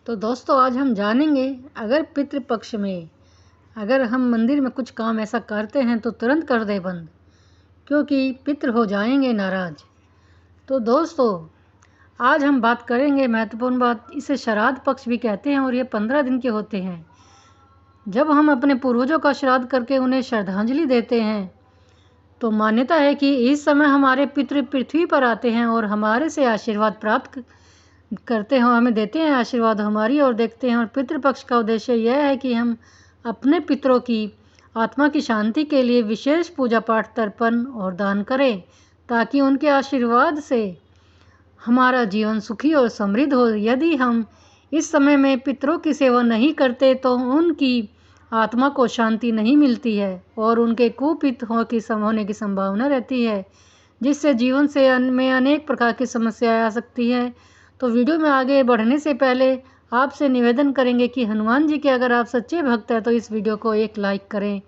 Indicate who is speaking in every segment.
Speaker 1: तो दोस्तों आज हम जानेंगे अगर पितृपक्ष में अगर हम मंदिर में कुछ काम ऐसा करते हैं तो तुरंत कर दे बंद, क्योंकि पितृ हो जाएंगे नाराज। तो दोस्तों आज हम बात करेंगे महत्वपूर्ण बात, इसे श्राद्ध पक्ष भी कहते हैं और ये 15 दिन के होते हैं। जब हम अपने पूर्वजों का श्राद्ध करके उन्हें श्रद्धांजलि देते हैं तो मान्यता है कि इस समय हमारे पितृ पृथ्वी पर आते हैं और हमारे से आशीर्वाद प्राप्त करते हैं, हमें देते हैं आशीर्वाद हमारी और देखते हैं। और पितृपक्ष का उद्देश्य यह है कि हम अपने पितरों की आत्मा की शांति के लिए विशेष पूजा पाठ तर्पण और दान करें, ताकि उनके आशीर्वाद से हमारा जीवन सुखी और समृद्ध हो। यदि हम इस समय में पितरों की सेवा नहीं करते तो उनकी आत्मा को शांति नहीं मिलती है और उनके कुपित होने की संभावना रहती है, जिससे जीवन से में अनेक प्रकार की समस्याएं आ सकती है। तो वीडियो में आगे बढ़ने से पहले आपसे निवेदन करेंगे कि हनुमान जी के अगर आप सच्चे भक्त हैं तो इस वीडियो को एक लाइक करें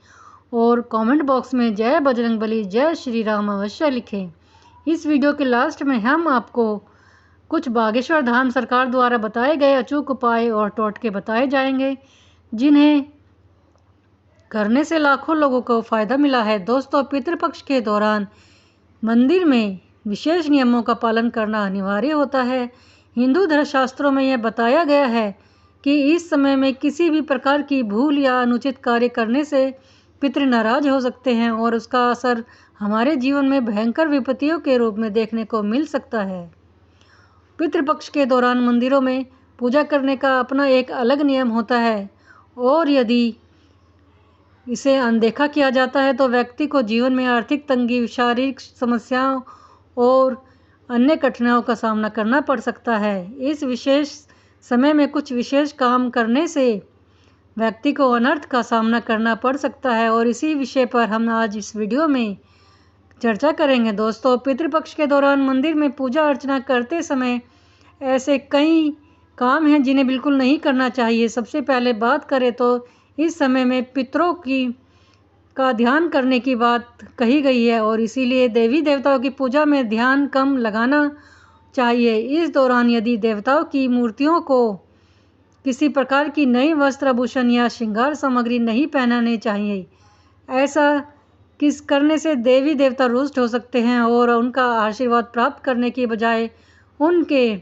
Speaker 1: और कमेंट बॉक्स में जय बजरंगबली जय श्री राम अवश्य लिखें। इस वीडियो के लास्ट में हम आपको कुछ बागेश्वर धाम सरकार द्वारा बताए गए अचूक उपाय और टोटके बताए जाएंगे, जिन्हें करने से लाखों लोगों को फ़ायदा मिला है। दोस्तों पितृपक्ष के दौरान मंदिर में विशेष नियमों का पालन करना अनिवार्य होता है। हिंदू धर्मशास्त्रों में यह बताया गया है कि इस समय में किसी भी प्रकार की भूल या अनुचित कार्य करने से पितृ नाराज हो सकते हैं और उसका असर हमारे जीवन में भयंकर विपत्तियों के रूप में देखने को मिल सकता है। पितृपक्ष के दौरान मंदिरों में पूजा करने का अपना एक अलग नियम होता है और यदि इसे अनदेखा किया जाता है तो व्यक्ति को जीवन में आर्थिक तंगी, शारीरिक समस्याओं और अन्य कठिनाइयों का सामना करना पड़ सकता है। इस विशेष समय में कुछ विशेष काम करने से व्यक्ति को अनर्थ का सामना करना पड़ सकता है और इसी विषय पर हम आज इस वीडियो में चर्चा करेंगे। दोस्तों पितृपक्ष के दौरान मंदिर में पूजा अर्चना करते समय ऐसे कई काम हैं जिन्हें बिल्कुल नहीं करना चाहिए। सबसे पहले बात करें तो इस समय में पितरों का ध्यान करने की बात कही गई है और इसीलिए देवी देवताओं की पूजा में ध्यान कम लगाना चाहिए। इस दौरान यदि देवताओं की मूर्तियों को किसी प्रकार की नई वस्त्र आभूषण या श्रृंगार सामग्री नहीं पहनाने चाहिए। ऐसा करने से देवी देवता रुष्ट हो सकते हैं और उनका आशीर्वाद प्राप्त करने के बजाय उनके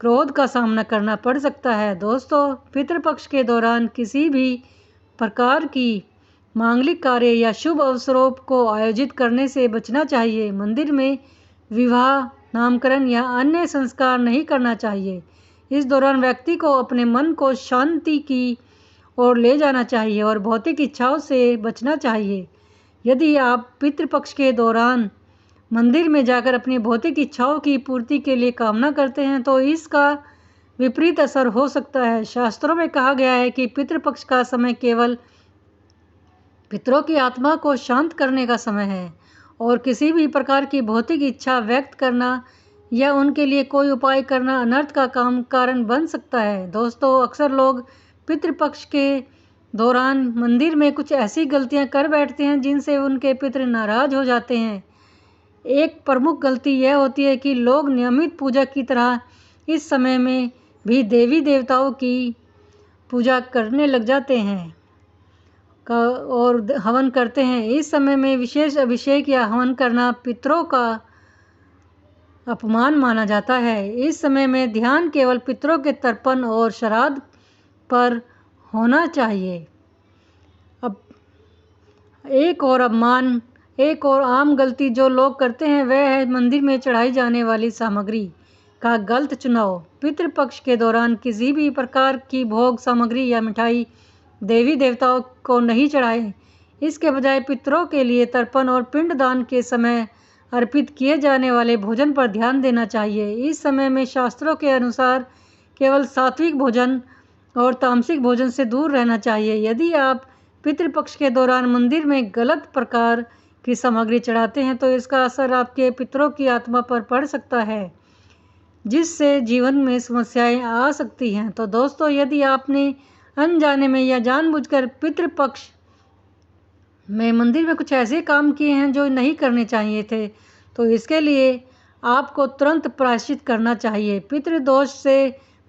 Speaker 1: क्रोध का सामना करना पड़ सकता है। दोस्तों पितृपक्ष के दौरान किसी भी प्रकार की मांगलिक कार्य या शुभ अवसरों को आयोजित करने से बचना चाहिए। मंदिर में विवाह, नामकरण या अन्य संस्कार नहीं करना चाहिए। इस दौरान व्यक्ति को अपने मन को शांति की ओर ले जाना चाहिए और भौतिक इच्छाओं से बचना चाहिए। यदि आप पितृपक्ष के दौरान मंदिर में जाकर अपनी भौतिक इच्छाओं की पूर्ति के लिए कामना करते हैं तो इसका विपरीत असर हो सकता है। शास्त्रों में कहा गया है कि पितृपक्ष का समय केवल पितरों की आत्मा को शांत करने का समय है और किसी भी प्रकार की भौतिक इच्छा व्यक्त करना या उनके लिए कोई उपाय करना अनर्थ का कारण बन सकता है। दोस्तों अक्सर लोग पितृपक्ष के दौरान मंदिर में कुछ ऐसी गलतियां कर बैठते हैं जिनसे उनके पितृ नाराज हो जाते हैं। एक प्रमुख गलती यह होती है कि लोग नियमित पूजा की तरह इस समय में भी देवी देवताओं की पूजा करने लग जाते हैं और हवन करते हैं। इस समय में विशेष अभिषेक या हवन करना पितरों का अपमान माना जाता है। इस समय में ध्यान केवल पितरों के तर्पण और श्राद्ध पर होना चाहिए। अब एक और आम गलती जो लोग करते हैं वह है मंदिर में चढ़ाई जाने वाली सामग्री का गलत चुनाव। पितृपक्ष के दौरान किसी भी प्रकार की भोग सामग्री या मिठाई देवी देवताओं को नहीं चढ़ाएं। इसके बजाय पितरों के लिए तर्पण और पिंडदान के समय अर्पित किए जाने वाले भोजन पर ध्यान देना चाहिए। इस समय में शास्त्रों के अनुसार केवल सात्विक भोजन और तामसिक भोजन से दूर रहना चाहिए। यदि आप पितृपक्ष के दौरान मंदिर में गलत प्रकार की सामग्री चढ़ाते हैं तो इसका असर आपके पितरों की आत्मा पर पड़ सकता है, जिससे जीवन में समस्याएं आ सकती हैं। तो दोस्तों यदि आपने अनजाने में या जानबूझकर पितृपक्ष में मंदिर में कुछ ऐसे काम किए हैं जो नहीं करने चाहिए थे तो इसके लिए आपको तुरंत प्रायश्चित करना चाहिए। पितृदोष से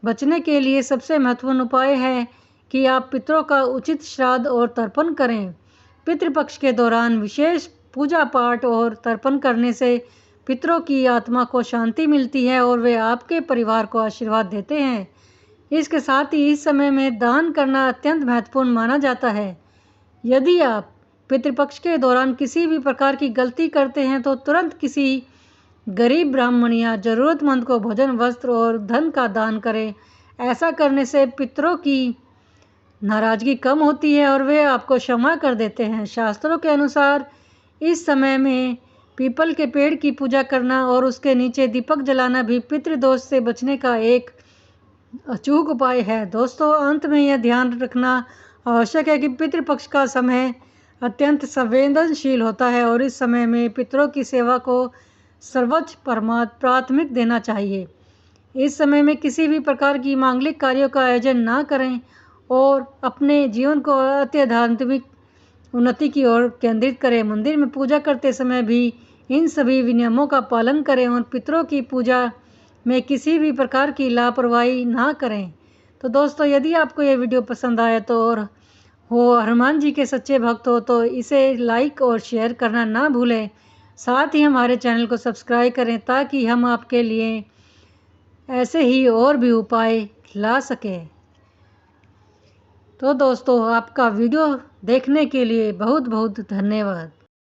Speaker 1: बचने के लिए सबसे महत्वपूर्ण उपाय है कि आप पितरों का उचित श्राद्ध और तर्पण करें। पितृपक्ष के दौरान विशेष पूजा पाठ और तर्पण करने से पितरों की आत्मा को शांति मिलती है और वे आपके परिवार को आशीर्वाद देते हैं। इसके साथ ही इस समय में दान करना अत्यंत महत्वपूर्ण माना जाता है। यदि आप पितृपक्ष के दौरान किसी भी प्रकार की गलती करते हैं तो तुरंत किसी गरीब ब्राह्मण या ज़रूरतमंद को भोजन, वस्त्र और धन का दान करें। ऐसा करने से पितरों की नाराज़गी कम होती है और वे आपको क्षमा कर देते हैं। शास्त्रों के अनुसार इस समय में पीपल के पेड़ की पूजा करना और उसके नीचे दीपक जलाना भी पितृदोष से बचने का एक अचूक उपाय है। दोस्तों, अंत में यह ध्यान रखना आवश्यक है कि पितृपक्ष का समय अत्यंत संवेदनशील होता है और इस समय में पितरों की सेवा को सर्वोच्च प्राथमिक देना चाहिए। इस समय में किसी भी प्रकार की मांगलिक कार्यों का आयोजन ना करें और अपने जीवन को आध्यात्मिक उन्नति की ओर केंद्रित करें। मंदिर में पूजा करते समय भी इन सभी नियमों का पालन करें और पितरों की पूजा में किसी भी प्रकार की लापरवाही ना करें। तो दोस्तों, यदि आपको ये वीडियो पसंद आया तो और हो हनुमान जी के सच्चे भक्त हो तो इसे लाइक और शेयर करना ना भूलें। साथ ही हमारे चैनल को सब्सक्राइब करें ताकि हम आपके लिए ऐसे ही और भी उपाय ला सकें। तो दोस्तों, आपका वीडियो देखने के लिए बहुत बहुत धन्यवाद।